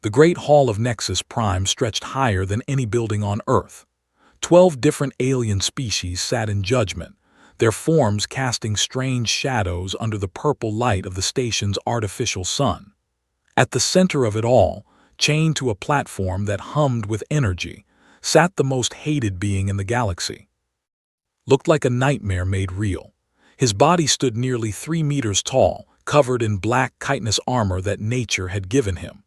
The Great Hall of Nexus Prime stretched higher than any building on Earth. 12 different alien species sat in judgment, their forms casting strange shadows under the purple light of the station's artificial sun. At the center of it all, chained to a platform that hummed with energy, sat the most hated being in the galaxy. Looked like a nightmare made real. His body stood nearly 3 meters tall, covered in black chitinous armor that nature had given him.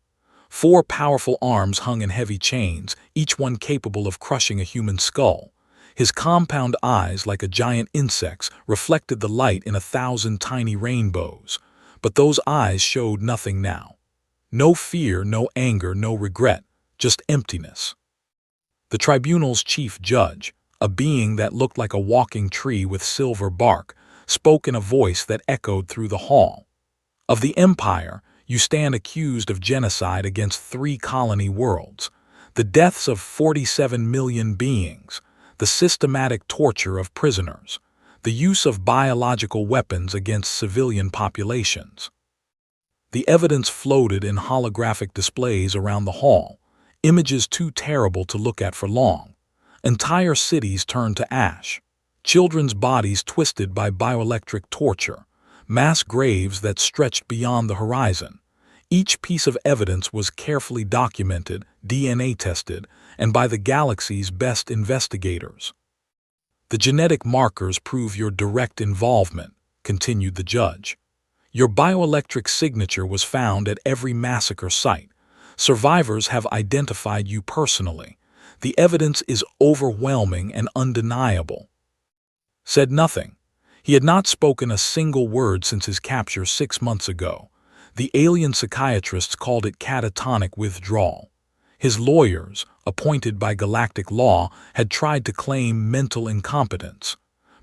4 powerful arms hung in heavy chains, each one capable of crushing a human skull. His compound eyes, like a giant insect's, reflected the light in 1,000 tiny rainbows. But those eyes showed nothing now. No fear, no anger, no regret, just emptiness. The tribunal's chief judge, a being that looked like a walking tree with silver bark, spoke in a voice that echoed through the hall. Of the Empire, you stand accused of genocide against 3 colony worlds, the deaths of 47 million beings, the systematic torture of prisoners, the use of biological weapons against civilian populations. The evidence floated in holographic displays around the hall, images too terrible to look at for long. Entire cities turned to ash, children's bodies twisted by bioelectric torture, mass graves that stretched beyond the horizon. Each piece of evidence was carefully documented, DNA tested, and by the galaxy's best investigators. The genetic markers prove your direct involvement, continued the judge. Your bioelectric signature was found at every massacre site. Survivors have identified you personally. The evidence is overwhelming and undeniable. Said nothing. He had not spoken a single word since his capture 6 months ago. The alien psychiatrists called it catatonic withdrawal. His lawyers, appointed by galactic law, had tried to claim mental incompetence.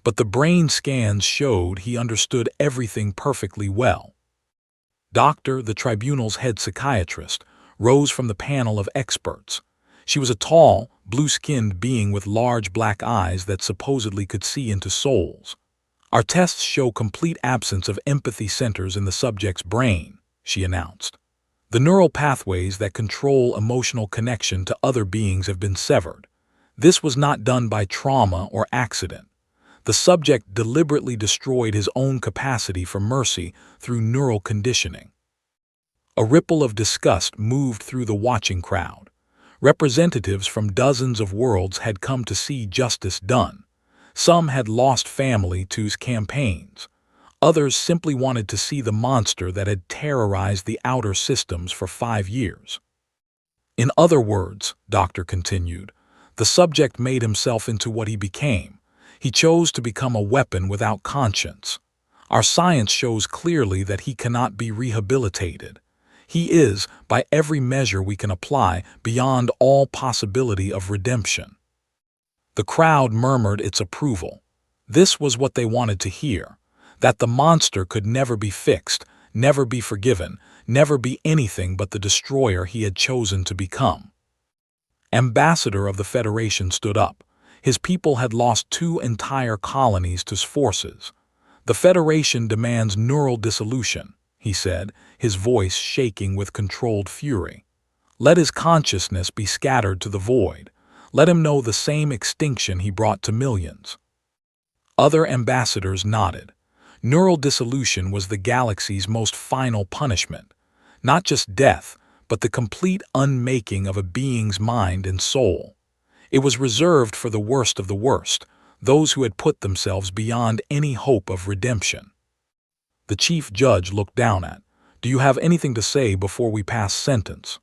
But the brain scans showed he understood everything perfectly well. Doctor, the tribunal's head psychiatrist, rose from the panel of experts. She was a tall, blue-skinned being with large black eyes that supposedly could see into souls. Our tests show complete absence of empathy centers in the subject's brain, she announced. The neural pathways that control emotional connection to other beings have been severed. This was not done by trauma or accident. The subject deliberately destroyed his own capacity for mercy through neural conditioning. A ripple of disgust moved through the watching crowd. Representatives from dozens of worlds had come to see justice done. Some had lost family to his campaigns. Others simply wanted to see the monster that had terrorized the outer systems for 5 years. In other words, Doctor continued, the subject made himself into what he became. He chose to become a weapon without conscience. Our science shows clearly that he cannot be rehabilitated. He is, by every measure we can apply, beyond all possibility of redemption. The crowd murmured its approval. This was what they wanted to hear, that the monster could never be fixed, never be forgiven, never be anything but the destroyer he had chosen to become. Ambassador of the Federation stood up. His people had lost 2 entire colonies to forces. The Federation demands neural dissolution, he said, his voice shaking with controlled fury. Let his consciousness be scattered to the void. Let him know the same extinction he brought to millions. Other ambassadors nodded. Neural dissolution was the galaxy's most final punishment. Not just death, but the complete unmaking of a being's mind and soul. It was reserved for the worst of the worst, those who had put themselves beyond any hope of redemption. The chief judge looked down at, "Do you have anything to say before we pass sentence?"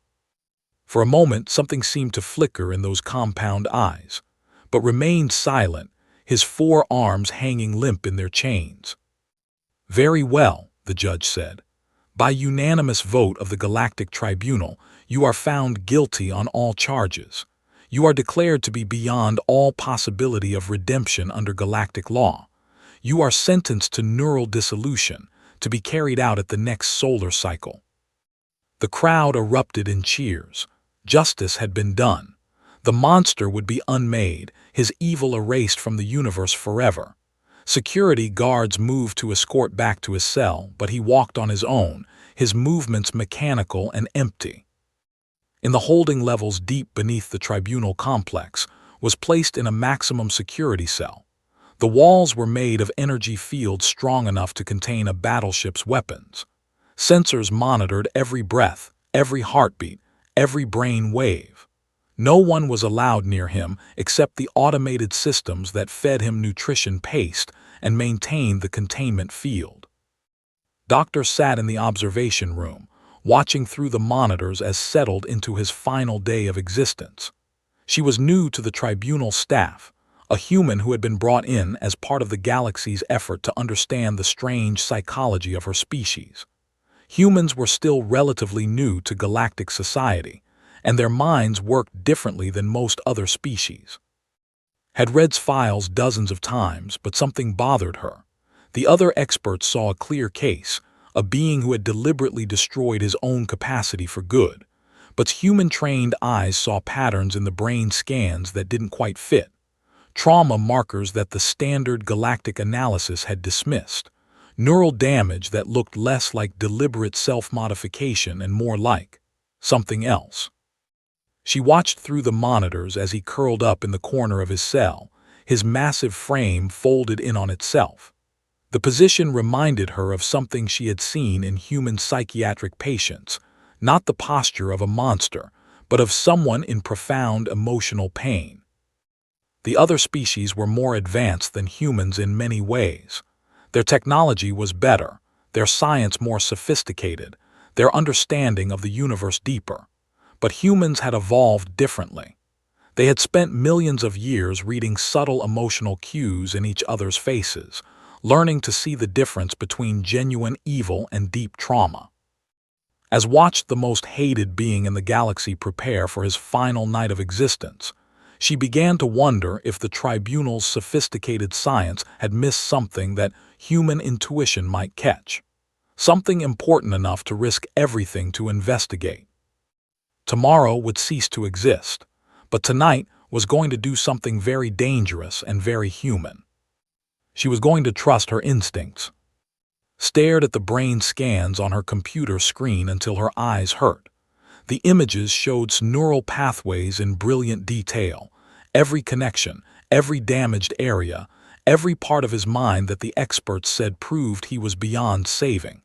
For a moment, something seemed to flicker in those compound eyes, but remained silent, his 4 arms hanging limp in their chains. "Very well," the judge said. "By unanimous vote of the Galactic Tribunal, you are found guilty on all charges. You are declared to be beyond all possibility of redemption under galactic law. You are sentenced to neural dissolution, to be carried out at the next solar cycle." The crowd erupted in cheers. Justice had been done. The monster would be unmade, his evil erased from the universe forever. Security guards moved to escort back to his cell, but he walked on his own, his movements mechanical and empty. In the holding levels deep beneath the tribunal complex, was placed in a maximum security cell. The walls were made of energy fields strong enough to contain a battleship's weapons. Sensors monitored every breath, every heartbeat, every brain wave. No one was allowed near him except the automated systems that fed him nutrition paste and maintained the containment field. Doctor sat in the observation room, watching through the monitors as settled into his final day of existence. She was new to the tribunal staff, a human who had been brought in as part of the galaxy's effort to understand the strange psychology of her species. Humans were still relatively new to galactic society, and their minds worked differently than most other species. Had read files dozens of times, but something bothered her. The other experts saw a clear case, a being who had deliberately destroyed his own capacity for good. But human-trained eyes saw patterns in the brain scans that didn't quite fit. Trauma markers that the standard galactic analysis had dismissed. Neural damage that looked less like deliberate self-modification and more like something else. She watched through the monitors as he curled up in the corner of his cell, his massive frame folded in on itself. The position reminded her of something she had seen in human psychiatric patients, not the posture of a monster, but of someone in profound emotional pain. The other species were more advanced than humans in many ways. Their technology was better, their science more sophisticated, their understanding of the universe deeper. But humans had evolved differently. They had spent millions of years reading subtle emotional cues in each other's faces, learning to see the difference between genuine evil and deep trauma. As watched the most hated being in the galaxy prepare for his final night of existence, she began to wonder if the tribunal's sophisticated science had missed something that human intuition might catch. Something important enough to risk everything to investigate. Tomorrow would cease to exist, but tonight was going to do something very dangerous and very human. She was going to trust her instincts. Stared at the brain scans on her computer screen until her eyes hurt. The images showed neural pathways in brilliant detail, every connection, every damaged area, every part of his mind that the experts said proved he was beyond saving.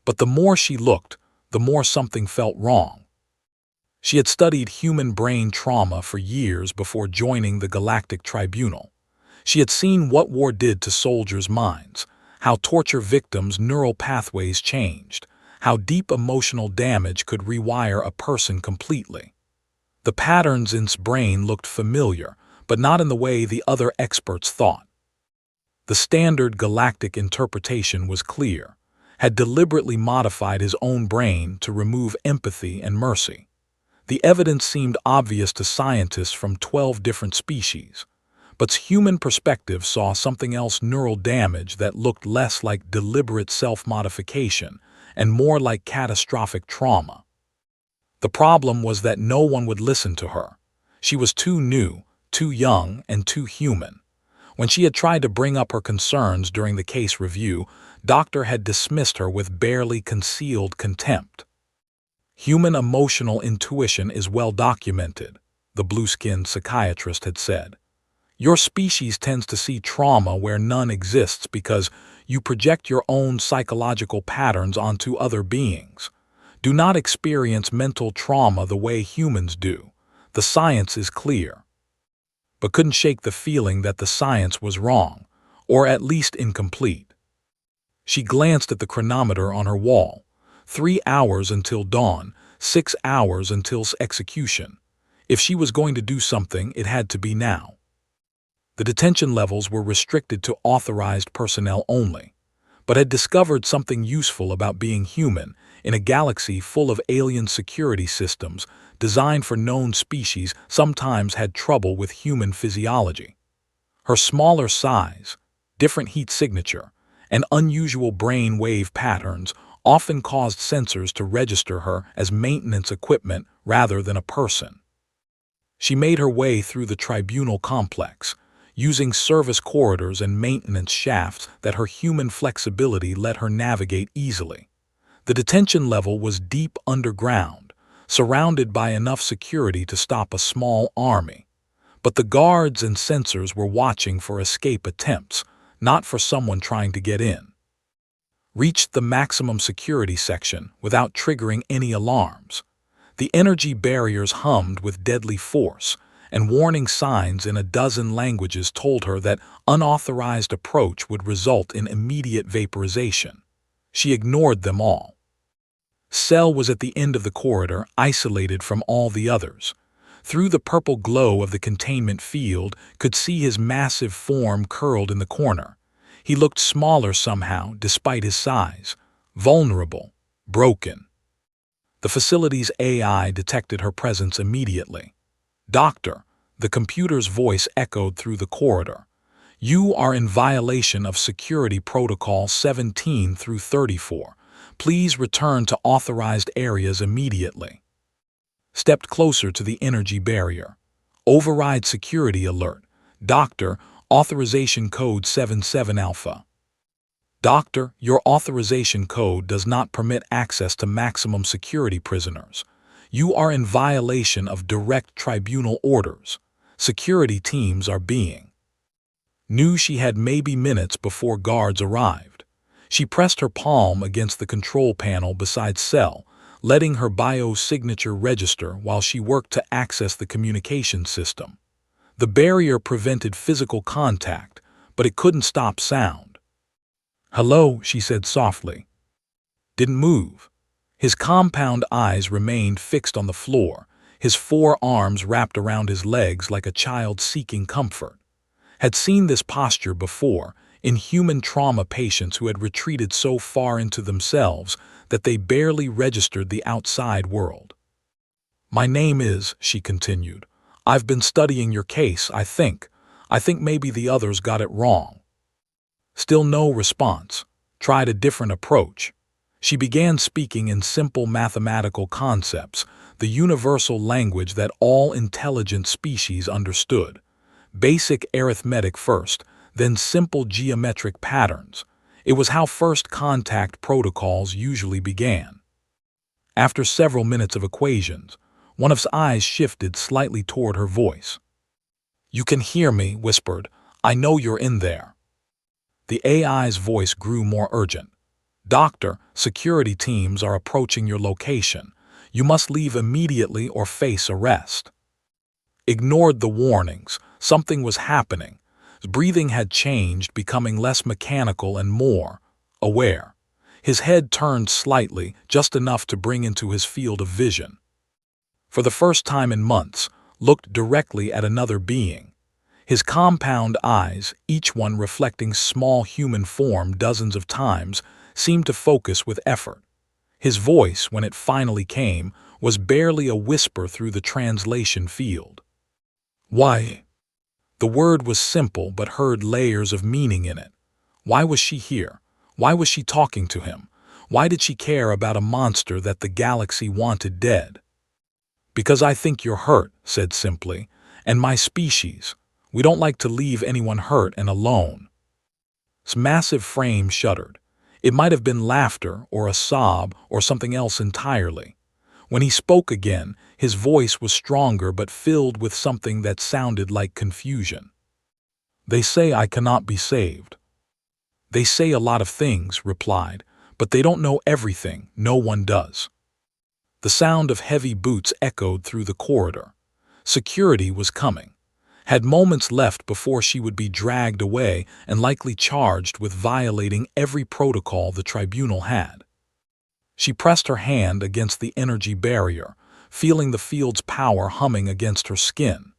But the more she looked, the more something felt wrong. She had studied human brain trauma for years before joining the Galactic Tribunal. She had seen what war did to soldiers' minds, how torture victims' neural pathways changed, how deep emotional damage could rewire a person completely. The patterns in his brain looked familiar, but not in the way the other experts thought. The standard galactic interpretation was clear, had deliberately modified his own brain to remove empathy and mercy. The evidence seemed obvious to scientists from 12 different species, but human perspective saw something else: neural damage that looked less like deliberate self-modification and more like catastrophic trauma. The problem was that no one would listen to her. She was too new, too young, and too human. When she had tried to bring up her concerns during the case review, Doctor had dismissed her with barely concealed contempt. Human emotional intuition is well documented, the blue-skinned psychiatrist had said. Your species tends to see trauma where none exists because you project your own psychological patterns onto other beings. Do not experience mental trauma the way humans do. The science is clear. But couldn't shake the feeling that the science was wrong, or at least incomplete. She glanced at the chronometer on her wall. 3 hours until dawn, 6 hours until execution. If she was going to do something, it had to be now. The detention levels were restricted to authorized personnel only, but had discovered something useful about being human in a galaxy full of alien security systems designed for known species sometimes had trouble with human physiology. Her smaller size, different heat signature, and unusual brain wave patterns often caused sensors to register her as maintenance equipment rather than a person. She made her way through the tribunal complex, using service corridors and maintenance shafts that her human flexibility let her navigate easily. The detention level was deep underground, surrounded by enough security to stop a small army. But the guards and sensors were watching for escape attempts, not for someone trying to get in. Reached the maximum security section without triggering any alarms. The energy barriers hummed with deadly force, and warning signs in a dozen languages told her that unauthorized approach would result in immediate vaporization. She ignored them all. Cell was at the end of the corridor, isolated from all the others. Through the purple glow of the containment field, could see his massive form curled in the corner. He looked smaller somehow, despite his size. Vulnerable. Broken. The facility's AI detected her presence immediately. "Doctor," the computer's voice echoed through the corridor. "You are in violation of Security Protocol 17 through 34. Please return to authorized areas immediately." Stepped closer to the energy barrier. "Override security alert. Doctor, authorization code 77 Alpha." "Doctor, your authorization code does not permit access to maximum security prisoners. You are in violation of direct tribunal orders. Security teams are being." Knew she had maybe minutes before guards arrived. She pressed her palm against the control panel beside Cell, letting her biosignature register while she worked to access the communication system. The barrier prevented physical contact, but it couldn't stop sound. "Hello," she said softly. Didn't move. His compound eyes remained fixed on the floor, his forearms wrapped around his legs like a child seeking comfort. Had seen this posture before, in human trauma patients who had retreated so far into themselves that they barely registered the outside world. "My name is," she continued. "I've been studying your case, I think. I think maybe the others got it wrong." Still no response. Tried a different approach. She began speaking in simple mathematical concepts, the universal language that all intelligent species understood. Basic arithmetic first, then simple geometric patterns. It was how first contact protocols usually began. After several minutes of equations, one of his eyes shifted slightly toward her voice. "You can hear me," whispered. "I know you're in there." The AI's voice grew more urgent. "Doctor, security teams are approaching your location. You must leave immediately or face arrest." Ignored the warnings. Something was happening. His breathing had changed, becoming less mechanical and more aware. His head turned slightly, just enough to bring into his field of vision. For the first time in months, looked directly at another being. His compound eyes, each one reflecting small human form dozens of times, seemed to focus with effort. His voice, when it finally came, was barely a whisper through the translation field. "Why?" The word was simple but heard layers of meaning in it. Why was she here? Why was she talking to him? Why did she care about a monster that the galaxy wanted dead? "Because I think you're hurt," said simply, "and my species. We don't like to leave anyone hurt and alone." His massive frame shuddered. It might have been laughter or a sob or something else entirely. When he spoke again, his voice was stronger but filled with something that sounded like confusion. "They say I cannot be saved." "They say a lot of things," replied, "but they don't know everything. No one does." The sound of heavy boots echoed through the corridor. Security was coming. Had moments left before she would be dragged away and likely charged with violating every protocol the tribunal had. She pressed her hand against the energy barrier, feeling the field's power humming against her skin.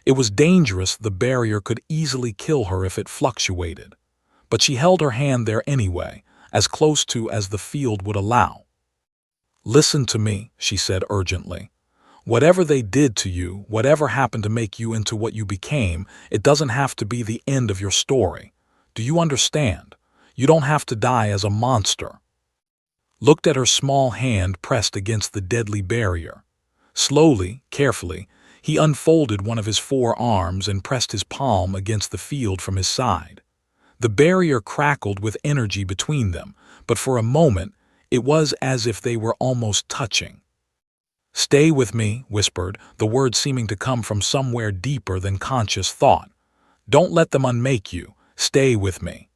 It was dangerous. The barrier could easily kill her if it fluctuated. But she held her hand there anyway, as close to as the field would allow. "Listen to me," she said urgently. "Whatever they did to you, whatever happened to make you into what you became, it doesn't have to be the end of your story. Do you understand? You don't have to die as a monster." Looked at her small hand pressed against the deadly barrier. Slowly, carefully, he unfolded one of his forearms and pressed his palm against the field from his side. The barrier crackled with energy between them, but for a moment, it was as if they were almost touching. "Stay with me," whispered, the words seeming to come from somewhere deeper than conscious thought. "Don't let them unmake you. Stay with me."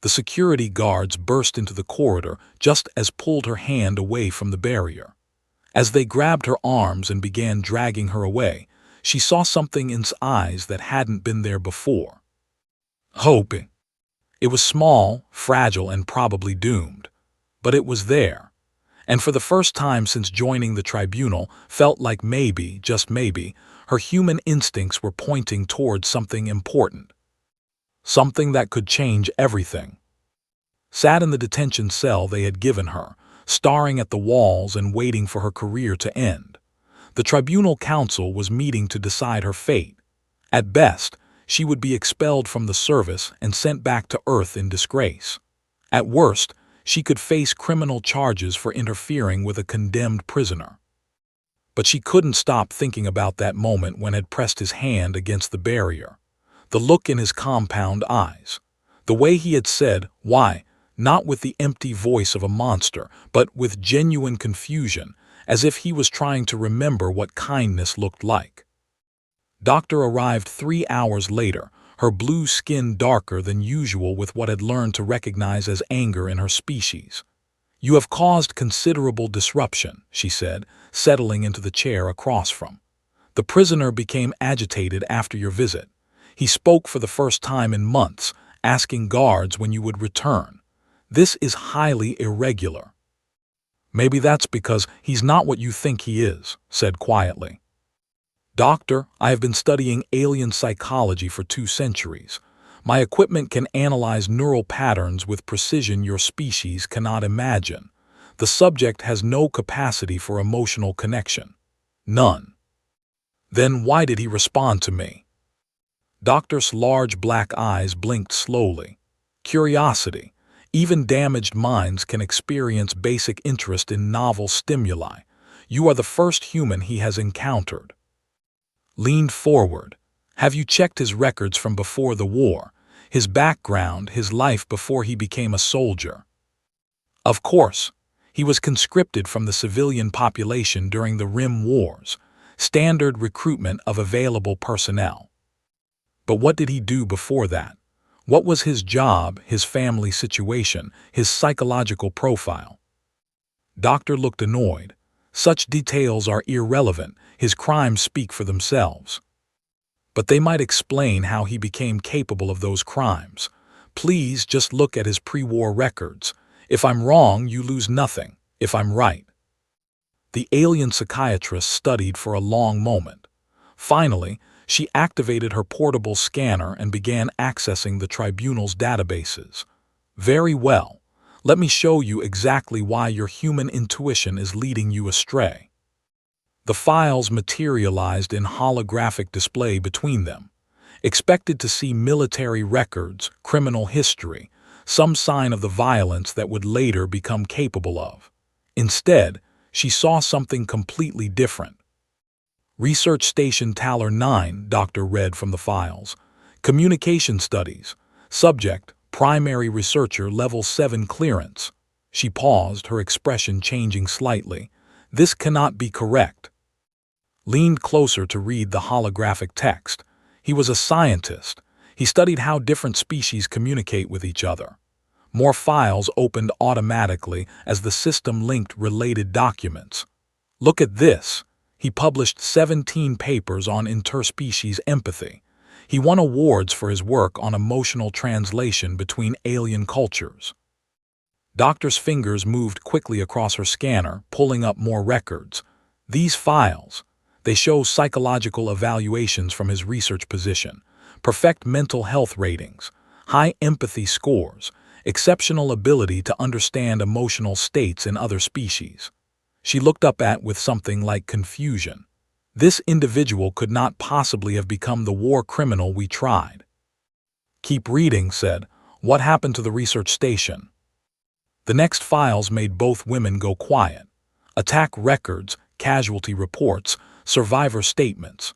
The security guards burst into the corridor just as pulled her hand away from the barrier. As they grabbed her arms and began dragging her away, she saw something in his eyes that hadn't been there before. Hope. It was small, fragile, and probably doomed. But it was there. And for the first time since joining the tribunal, felt like maybe, just maybe, her human instincts were pointing towards something important. Something that could change everything. Sat in the detention cell they had given her, staring at the walls and waiting for her career to end. The tribunal council was meeting to decide her fate. At best, she would be expelled from the service and sent back to Earth in disgrace. At worst, she could face criminal charges for interfering with a condemned prisoner. But she couldn't stop thinking about that moment when had pressed his hand against the barrier. The look in his compound eyes. The way he had said, "Why?" not with the empty voice of a monster, but with genuine confusion, as if he was trying to remember what kindness looked like. Doctor arrived 3 hours later, her blue skin darker than usual with what had learned to recognize as anger in her species. "You have caused considerable disruption," she said, settling into the chair across from. "The prisoner became agitated after your visit. He spoke for the first time in months, asking guards when you would return. This is highly irregular." "Maybe that's because he's not what you think he is," said quietly. "Doctor, I have been studying alien psychology for 2 centuries. My equipment can analyze neural patterns with precision your species cannot imagine. The subject has no capacity for emotional connection. None." "Then why did he respond to me?" Doctor's large black eyes blinked slowly. "Curiosity. Even damaged minds can experience basic interest in novel stimuli. You are the first human he has encountered." Leaned forward. "Have you checked his records from before the war? His background, his life before he became a soldier?" "Of course. He was conscripted from the civilian population during the Rim Wars. Standard recruitment of available personnel." "But what did he do before that? What was his job, his family situation, his psychological profile?" Doctor looked annoyed. "Such details are irrelevant. His crimes speak for themselves." "But they might explain how he became capable of those crimes. Please just look at his pre-war records. If I'm wrong, you lose nothing. If I'm right." The alien psychiatrist studied for a long moment. Finally, she activated her portable scanner and began accessing the tribunal's databases. "Very well. Let me show you exactly why your human intuition is leading you astray." The files materialized in holographic display between them. Expected to see military records, criminal history, some sign of the violence that would later become capable of. Instead, she saw something completely different. "Research Station Taller 9, Doctor read from the files. "Communication Studies. Subject, Primary Researcher Level 7 Clearance." She paused, her expression changing slightly. "This cannot be correct." Leaned closer to read the holographic text. He was a scientist. He studied how different species communicate with each other. More files opened automatically as the system linked related documents. "Look at this." He published 17 papers on interspecies empathy. He won awards for his work on emotional translation between alien cultures. Doctor's fingers moved quickly across her scanner, pulling up more records. These files, they show psychological evaluations from his research position, perfect mental health ratings, high empathy scores, exceptional ability to understand emotional states in other species. She looked up at with something like confusion. This individual could not possibly have become the war criminal we tried. "Keep reading," said. "What happened to the research station?" The next files made both women go quiet. Attack records, casualty reports, survivor statements.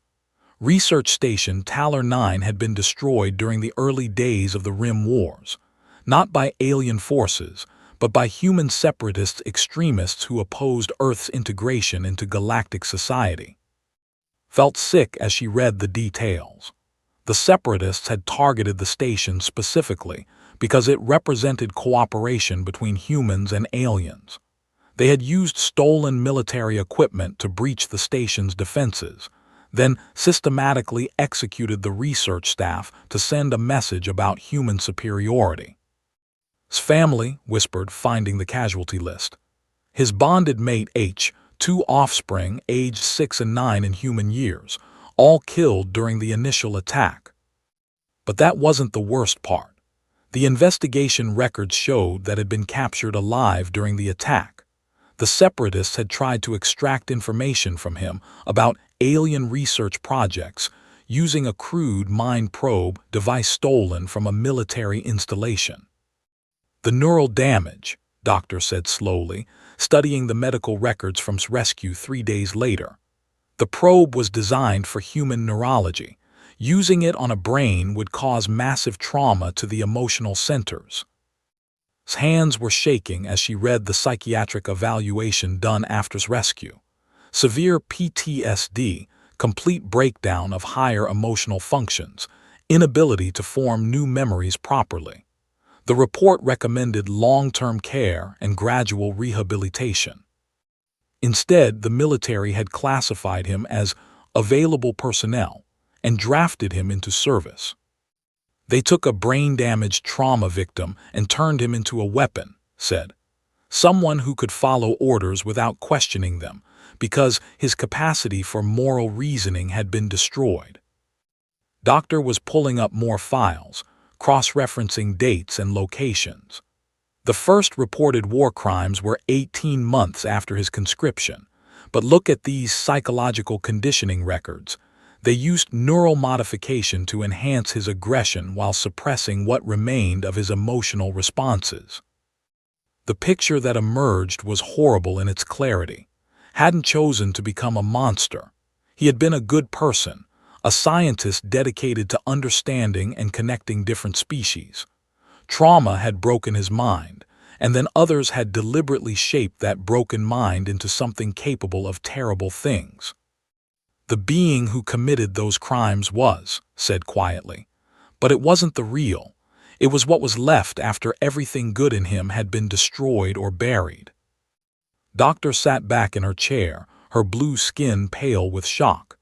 Research Station Taller 9 had been destroyed during the early days of the Rim Wars. Not by alien forces, but by human separatist extremists who opposed Earth's integration into galactic society. Felt sick as she read the details. The separatists had targeted the station specifically because it represented cooperation between humans and aliens. They had used stolen military equipment to breach the station's defenses, then systematically executed the research staff to send a message about human superiority. "'S family," whispered, finding the casualty list. His bonded mate H, 2 offspring aged 6 and 9 in human years, all killed during the initial attack. But that wasn't the worst part. The investigation records showed that had been captured alive during the attack. The separatists had tried to extract information from him about alien research projects using a crude mind probe device stolen from a military installation. "The neural damage," Doctor said slowly, studying the medical records from rescue 3 days later. "The probe was designed for human neurology. Using it on a brain would cause massive trauma to the emotional centers." His hands were shaking as she read the psychiatric evaluation done after his rescue. Severe PTSD, complete breakdown of higher emotional functions, inability to form new memories properly. The report recommended long-term care and gradual rehabilitation. Instead, the military had classified him as available personnel and drafted him into service. "They took a brain-damaged trauma victim and turned him into a weapon," said. "Someone who could follow orders without questioning them, because his capacity for moral reasoning had been destroyed." Doctor was pulling up more files, cross-referencing dates and locations. The first reported war crimes were 18 months after his conscription, but look at these psychological conditioning records. They used neural modification to enhance his aggression while suppressing what remained of his emotional responses. The picture that emerged was horrible in its clarity. Hadn't chosen to become a monster. He had been a good person, a scientist dedicated to understanding and connecting different species. Trauma had broken his mind, and then others had deliberately shaped that broken mind into something capable of terrible things. "The being who committed those crimes was," said quietly. "But it wasn't the real. It was what was left after everything good in him had been destroyed or buried." Doctor sat back in her chair, her blue skin pale with shock.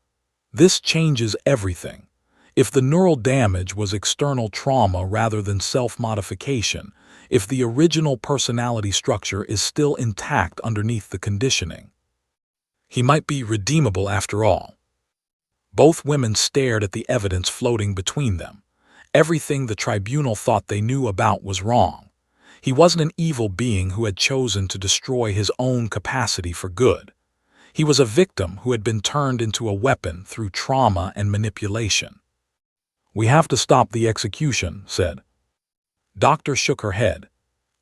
"This changes everything. If the neural damage was external trauma rather than self-modification, if the original personality structure is still intact underneath the conditioning, he might be redeemable after all." Both women stared at the evidence floating between them. Everything the tribunal thought they knew about was wrong. He wasn't an evil being who had chosen to destroy his own capacity for good. He was a victim who had been turned into a weapon through trauma and manipulation. "We have to stop the execution," said. Doctor shook her head.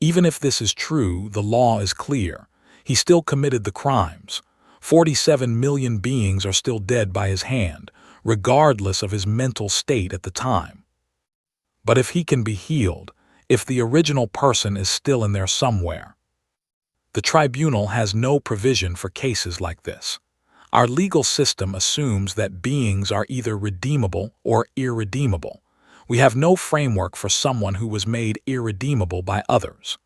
"Even if this is true, the law is clear. He still committed the crimes. 47 million beings are still dead by his hand, regardless of his mental state at the time. But if he can be healed, if the original person is still in there somewhere." The tribunal has no provision for cases like this. Our legal system assumes that beings are either redeemable or irredeemable. We have no framework for someone who was made irredeemable by others.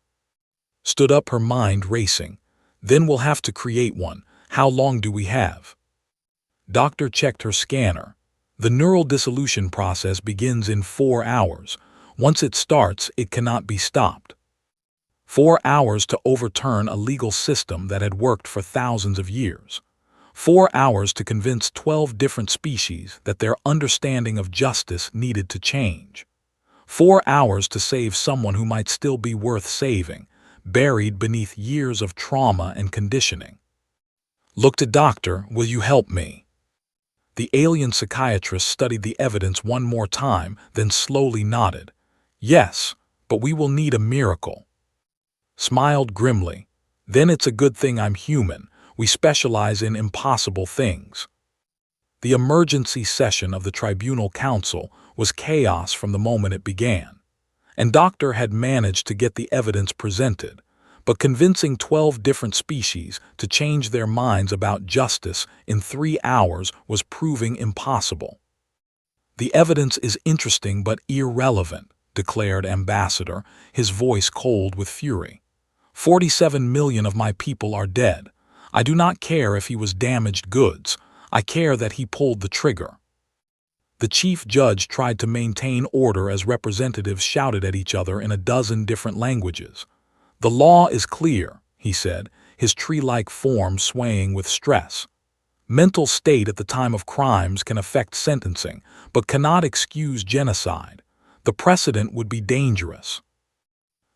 Stood up, her mind racing. "Then we'll have to create one. How long do we have?" Doctor checked her scanner. "The neural dissolution process begins in 4 hours. Once it starts, it cannot be stopped." 4 hours to overturn a legal system that had worked for thousands of years. 4 hours to convince 12 different species that their understanding of justice needed to change. 4 hours to save someone who might still be worth saving, buried beneath years of trauma and conditioning. "Looked at Doctor, will you help me?" The alien psychiatrist studied the evidence one more time, then slowly nodded. "Yes, but we will need a miracle." Smiled grimly. "Then it's a good thing I'm human. We specialize in impossible things." The emergency session of the Tribunal Council was chaos from the moment it began. And Doctor had managed to get the evidence presented, but convincing 12 different species to change their minds about justice in 3 hours was proving impossible. "The evidence is interesting but irrelevant," declared Ambassador, his voice cold with fury. 47 million of my people are dead. I do not care if he was damaged goods. I care that he pulled the trigger." The chief judge tried to maintain order as representatives shouted at each other in a dozen different languages. "The law is clear," he said, his tree-like form swaying with stress. "Mental state at the time of crimes can affect sentencing, but cannot excuse genocide. The precedent would be dangerous."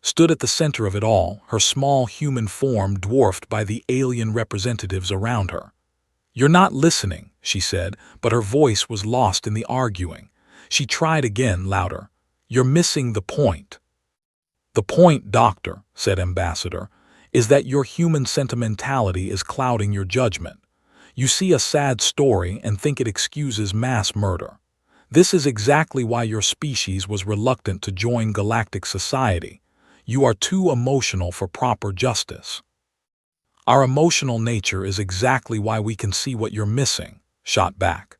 Stood at the center of it all, her small human form dwarfed by the alien representatives around her. "You're not listening," she said, but her voice was lost in the arguing. She tried again, louder. "You're missing the point." "The point, Doctor," said Ambassador, "is that your human sentimentality is clouding your judgment. You see a sad story and think it excuses mass murder. This is exactly why your species was reluctant to join galactic society. You are too emotional for proper justice." "Our emotional nature is exactly why we can see what you're missing," shot back.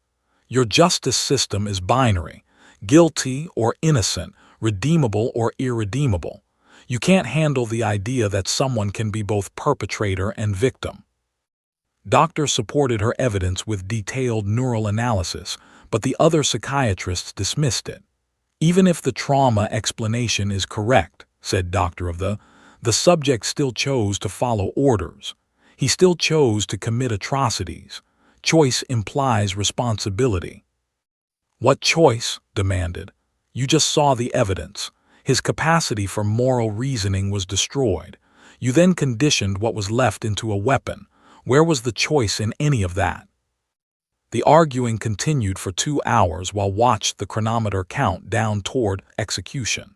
"Your justice system is binary, guilty or innocent, redeemable or irredeemable. You can't handle the idea that someone can be both perpetrator and victim." Doctor supported her evidence with detailed neural analysis, but the other psychiatrists dismissed it. "Even if the trauma explanation is correct," said Doctor the subject still chose to follow orders. He still chose to commit atrocities. Choice implies responsibility. "What choice?" demanded. "You just saw the evidence. His capacity for moral reasoning was destroyed. You then conditioned what was left into a weapon. Where was the choice in any of that?" The arguing continued for 2 hours while watched the chronometer count down toward execution.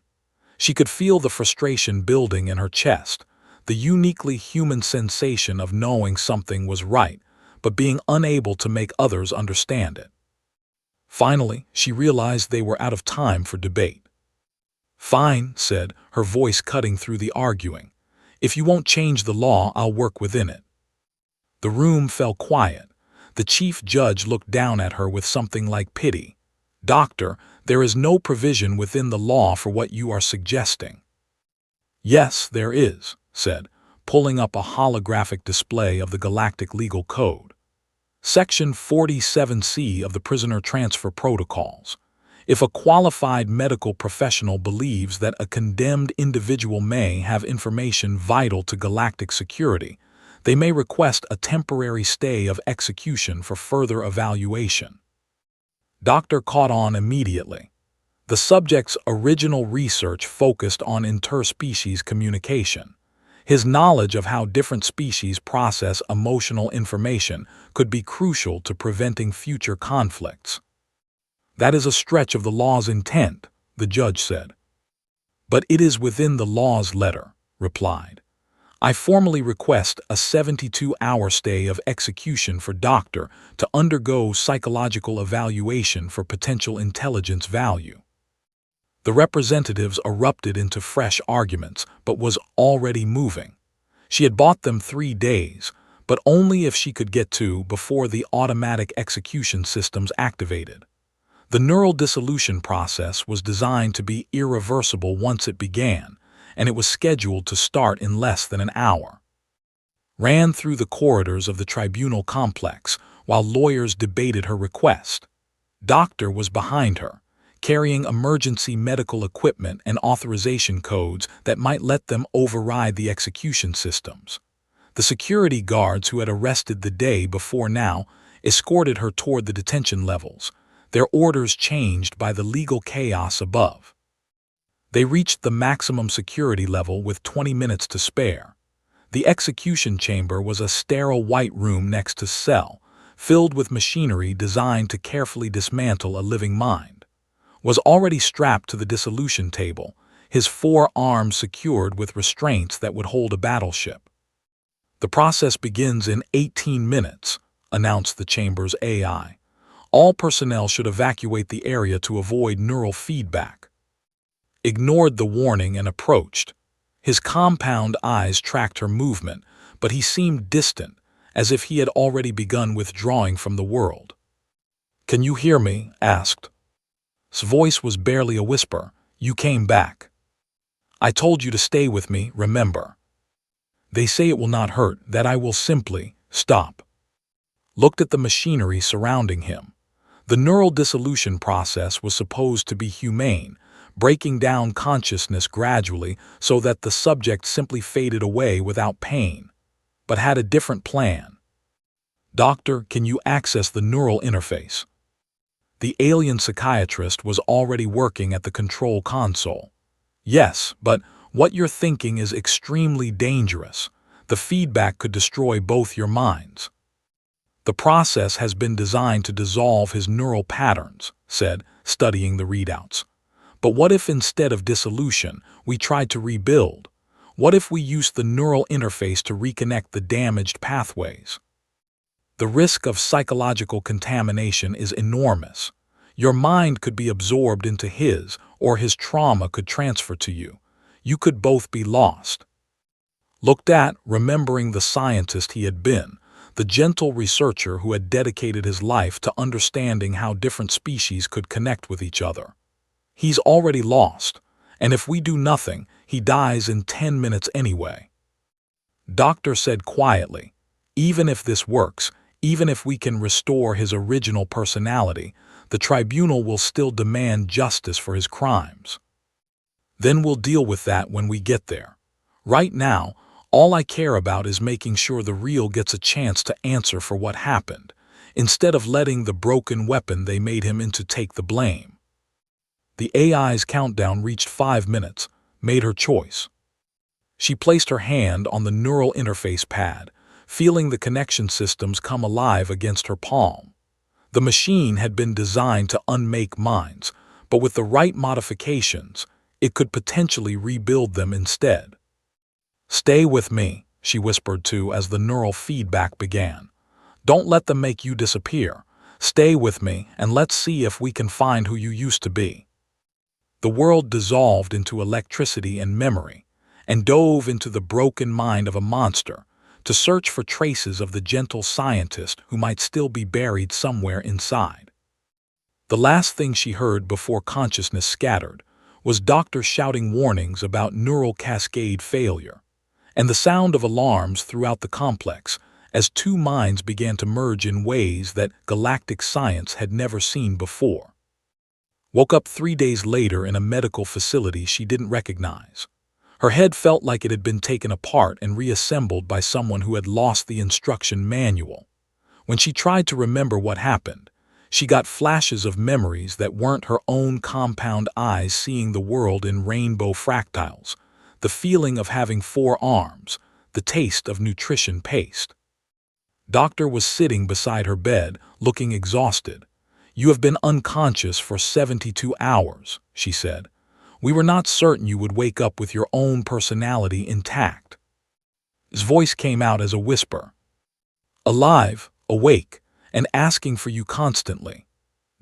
She could feel the frustration building in her chest, the uniquely human sensation of knowing something was right, but being unable to make others understand it. Finally, she realized they were out of time for debate. "Fine," said, her voice cutting through the arguing. "If you won't change the law, I'll work within it." The room fell quiet. The chief judge looked down at her with something like pity. "Doctor, there is no provision within the law for what you are suggesting." "Yes, there is," said, pulling up a holographic display of the Galactic Legal Code. Section 47C of the Prisoner Transfer Protocols. If a qualified medical professional believes that a condemned individual may have information vital to galactic security, they may request a temporary stay of execution for further evaluation. Doctor caught on immediately. The subject's original research focused on interspecies communication. His knowledge of how different species process emotional information could be crucial to preventing future conflicts. "That is a stretch of the law's intent," the judge said. "But it is within the law's letter," replied. "I formally request a 72-hour stay of execution for Doctor to undergo psychological evaluation for potential intelligence value." The representatives erupted into fresh arguments, but was already moving. She had bought them 3 days, but only if she could get to before the automatic execution systems activated. The neural dissolution process was designed to be irreversible once it began, and it was scheduled to start in less than an hour. Ran through the corridors of the tribunal complex while lawyers debated her request. Doctor was behind her, carrying emergency medical equipment and authorization codes that might let them override the execution systems. The security guards who had arrested the day before now escorted her toward the detention levels, their orders changed by the legal chaos above. They reached the maximum security level with 20 minutes to spare. The execution chamber was a sterile white room next to cell, filled with machinery designed to carefully dismantle a living mind. Was already strapped to the dissolution table, his 4 arms secured with restraints that would hold a battleship. "The process begins in 18 minutes, announced the chamber's AI. "All personnel should evacuate the area to avoid neural feedback." Ignored the warning and approached. His compound eyes tracked her movement, but he seemed distant, as if he had already begun withdrawing from the world. "Can you hear me?" asked. His voice was barely a whisper. "You came back. I told you to stay with me, remember. They say it will not hurt, that I will simply stop." Looked at the machinery surrounding him. The neural dissolution process was supposed to be humane, breaking down consciousness gradually so that the subject simply faded away without pain, but had a different plan. "Doctor, can you access the neural interface?" The alien psychiatrist was already working at the control console. "Yes, but what you're thinking is extremely dangerous. The feedback could destroy both your minds." "The process has been designed to dissolve his neural patterns," said, studying the readouts. "But what if instead of dissolution, we tried to rebuild? What if we used the neural interface to reconnect the damaged pathways?" "The risk of psychological contamination is enormous. Your mind could be absorbed into his, or his trauma could transfer to you. You could both be lost." Looked at, remembering the scientist he had been, the gentle researcher who had dedicated his life to understanding how different species could connect with each other. "He's already lost, and if we do nothing, he dies in 10 minutes anyway." Doctor said quietly, "Even if this works, even if we can restore his original personality, the tribunal will still demand justice for his crimes. Then we'll deal with that when we get there. Right now, all I care about is making sure the real gets a chance to answer for what happened, instead of letting the broken weapon they made him into take the blame." The AI's countdown reached 5 minutes, made her choice. She placed her hand on the neural interface pad, feeling the connection systems come alive against her palm. The machine had been designed to unmake minds, but with the right modifications, it could potentially rebuild them instead. "Stay with me," she whispered to as the neural feedback began. "Don't let them make you disappear. Stay with me and let's see if we can find who you used to be." The world dissolved into electricity and memory, and dove into the broken mind of a monster, to search for traces of the gentle scientist who might still be buried somewhere inside. The last thing she heard before consciousness scattered was doctors shouting warnings about neural cascade failure, and the sound of alarms throughout the complex as two minds began to merge in ways that galactic science had never seen before. Woke up 3 days later in a medical facility she didn't recognize. Her head felt like it had been taken apart and reassembled by someone who had lost the instruction manual. When she tried to remember what happened, she got flashes of memories that weren't her own compound eyes seeing the world in rainbow fractals, the feeling of having 4 arms, the taste of nutrition paste. Doctor was sitting beside her bed, looking exhausted. "You have been unconscious for 72 hours, she said. "We were not certain you would wake up with your own personality intact." His voice came out as a whisper. "Alive, awake, and asking for you constantly."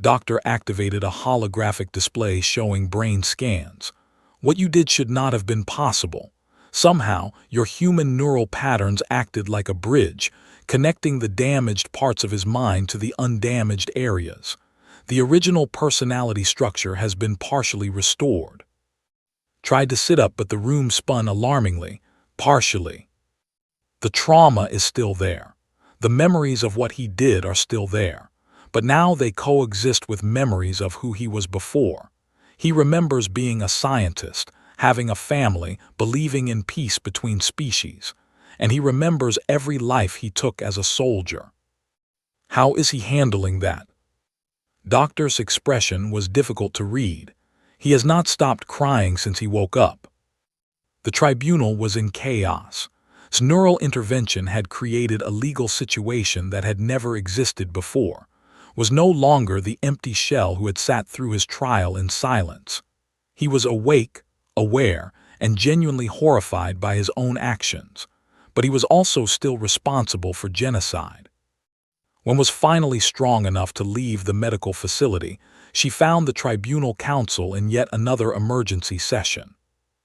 Doctor activated a holographic display showing brain scans. "What you did should not have been possible. Somehow, your human neural patterns acted like a bridge, connecting the damaged parts of his mind to the undamaged areas. The original personality structure has been partially restored." Tried to sit up, but the room spun alarmingly. "Partially. The trauma is still there. The memories of what he did are still there. But now they coexist with memories of who he was before. He remembers being a scientist, having a family, believing in peace between species. And he remembers every life he took as a soldier." "How is he handling that?" Doctor's expression was difficult to read. "He has not stopped crying since he woke up." The tribunal was in chaos. His neural intervention had created a legal situation that had never existed before, was no longer the empty shell who had sat through his trial in silence. He was awake, aware, and genuinely horrified by his own actions, but he was also still responsible for genocide. When was finally strong enough to leave the medical facility, she found the tribunal counsel in yet another emergency session.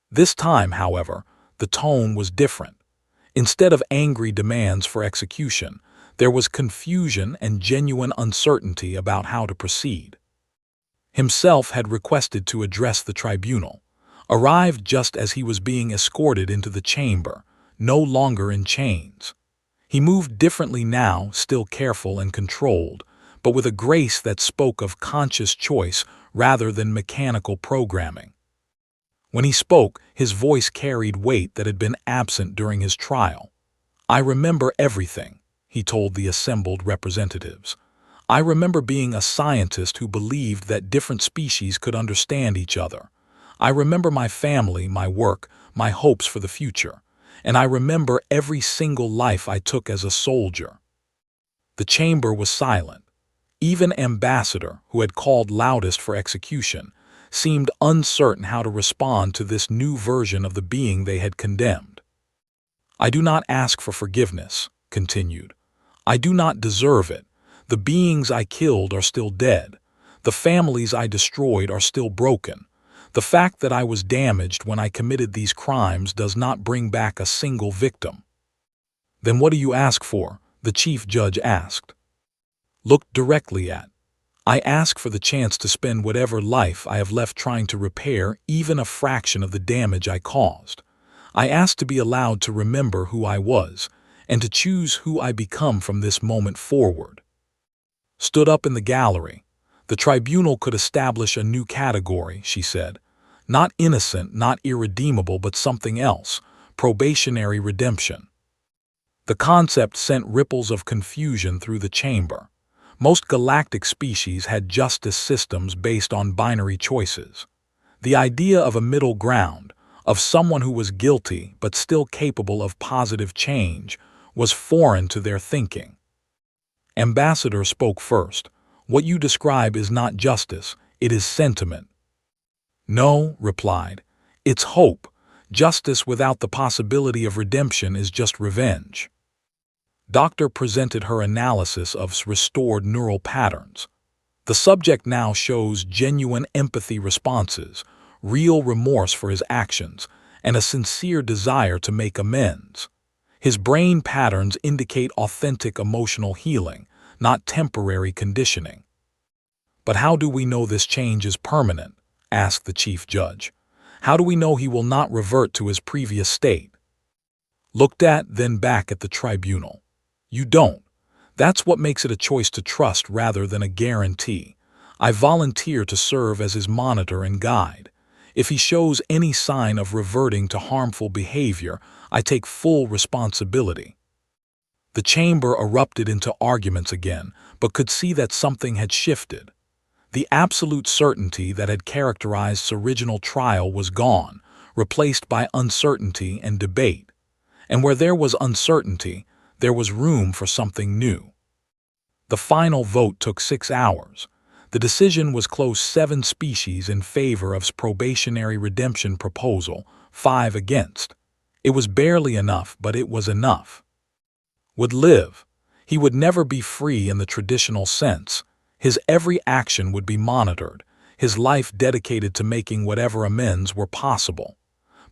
This time, however, the tone was different. Instead of angry demands for execution, there was confusion and genuine uncertainty about how to proceed. Himself had requested to address the tribunal, arrived just as he was being escorted into the chamber, no longer in chains. He moved differently now, still careful and controlled, but with a grace that spoke of conscious choice rather than mechanical programming. When he spoke, his voice carried weight that had been absent during his trial. "I remember everything," he told the assembled representatives. "I remember being a scientist who believed that different species could understand each other. I remember my family, my work, my hopes for the future. And I remember every single life I took as a soldier." The chamber was silent. Even Ambassador, who had called loudest for execution, seemed uncertain how to respond to this new version of the being they had condemned. "I do not ask for forgiveness," continued. "I do not deserve it. The beings I killed are still dead. The families I destroyed are still broken. The fact that I was damaged when I committed these crimes does not bring back a single victim." "Then what do you ask for?" the chief judge asked. Looked directly at. "I ask for the chance to spend whatever life I have left trying to repair even a fraction of the damage I caused. I ask to be allowed to remember who I was, and to choose who I become from this moment forward." Stood up in the gallery. "The tribunal could establish a new category," she said. "Not innocent, not irredeemable, but something else. Probationary redemption." The concept sent ripples of confusion through the chamber. Most galactic species had justice systems based on binary choices. The idea of a middle ground, of someone who was guilty but still capable of positive change, was foreign to their thinking. Ambassador spoke first. "What you describe is not justice, it is sentiment." "No," replied. "It's hope. Justice without the possibility of redemption is just revenge." Doctor presented her analysis of restored neural patterns. The subject now shows genuine empathy responses, real remorse for his actions, and a sincere desire to make amends. His brain patterns indicate authentic emotional healing, not temporary conditioning. "But how do we know this change is permanent?" asked the chief judge. "How do we know he will not revert to his previous state?" Looked at, then back at the tribunal. "You don't. That's what makes it a choice to trust rather than a guarantee. I volunteer to serve as his monitor and guide. If he shows any sign of reverting to harmful behavior, I take full responsibility." The chamber erupted into arguments again, but could see that something had shifted. The absolute certainty that had characterized its original trial was gone, replaced by uncertainty and debate. And where there was uncertainty, there was room for something new. The final vote took 6 hours. The decision was close: 7 species in favor of probationary redemption proposal, 5 against. It was barely enough, but it was enough. Would live. He would never be free in the traditional sense. His every action would be monitored, his life dedicated to making whatever amends were possible.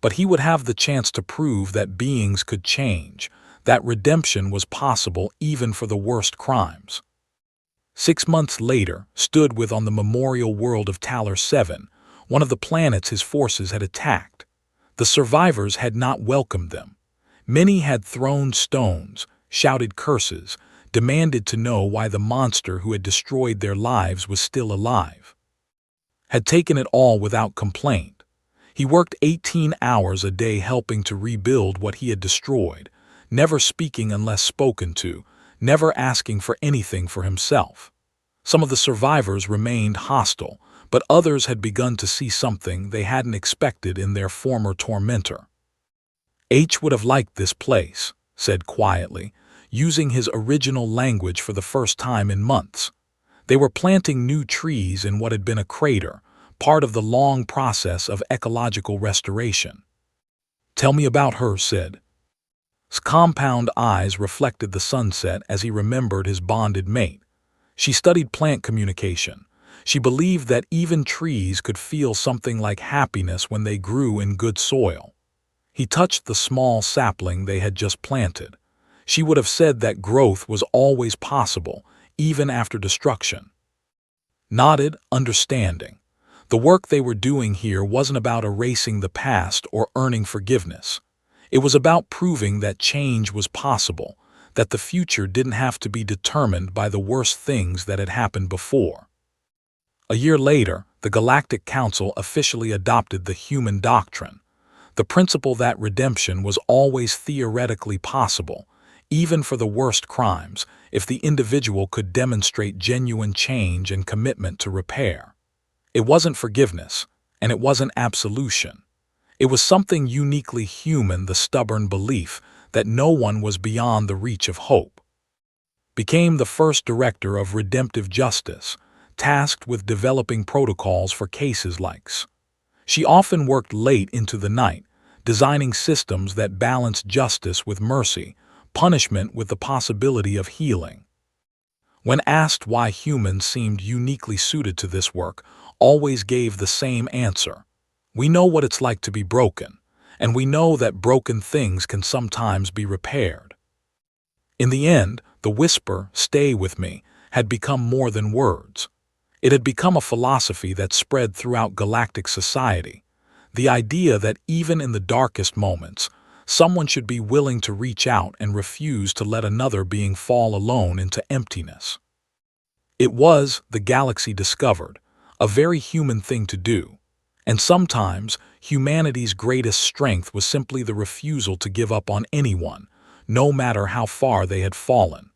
But he would have the chance to prove that beings could change, that redemption was possible even for the worst crimes. 6 months later, stood with on the memorial world of Talar 7, one of the planets his forces had attacked. The survivors had not welcomed them. Many had thrown stones, shouted curses, demanded to know why the monster who had destroyed their lives was still alive. Had taken it all without complaint. He worked 18 hours a day helping to rebuild what he had destroyed, never speaking unless spoken to, never asking for anything for himself. Some of the survivors remained hostile, but others had begun to see something they hadn't expected in their former tormentor. "H would have liked this place," said quietly, using his original language for the first time in months. They were planting new trees in what had been a crater, part of the long process of ecological restoration. "Tell me about her," said. His compound eyes reflected the sunset as he remembered his bonded mate. She studied plant communication. She believed that even trees could feel something like happiness when they grew in good soil. He touched the small sapling they had just planted. She would have said that growth was always possible, even after destruction. Nodded, understanding. The work they were doing here wasn't about erasing the past or earning forgiveness. It was about proving that change was possible, that the future didn't have to be determined by the worst things that had happened before. A year later, the Galactic Council officially adopted the human doctrine, the principle that redemption was always theoretically possible, even for the worst crimes, if the individual could demonstrate genuine change and commitment to repair. It wasn't forgiveness, and it wasn't absolution. It was something uniquely human, the stubborn belief that no one was beyond the reach of hope. Became the first director of redemptive justice, tasked with developing protocols for cases like this. She often worked late into the night, designing systems that balanced justice with mercy, punishment with the possibility of healing. When asked why humans seemed uniquely suited to this work, always gave the same answer. We know what it's like to be broken, and we know that broken things can sometimes be repaired. In the end, the whisper, "Stay with me," had become more than words. It had become a philosophy that spread throughout galactic society, the idea that even in the darkest moments, someone should be willing to reach out and refuse to let another being fall alone into emptiness. It was, the galaxy discovered, a very human thing to do, and sometimes humanity's greatest strength was simply the refusal to give up on anyone, no matter how far they had fallen.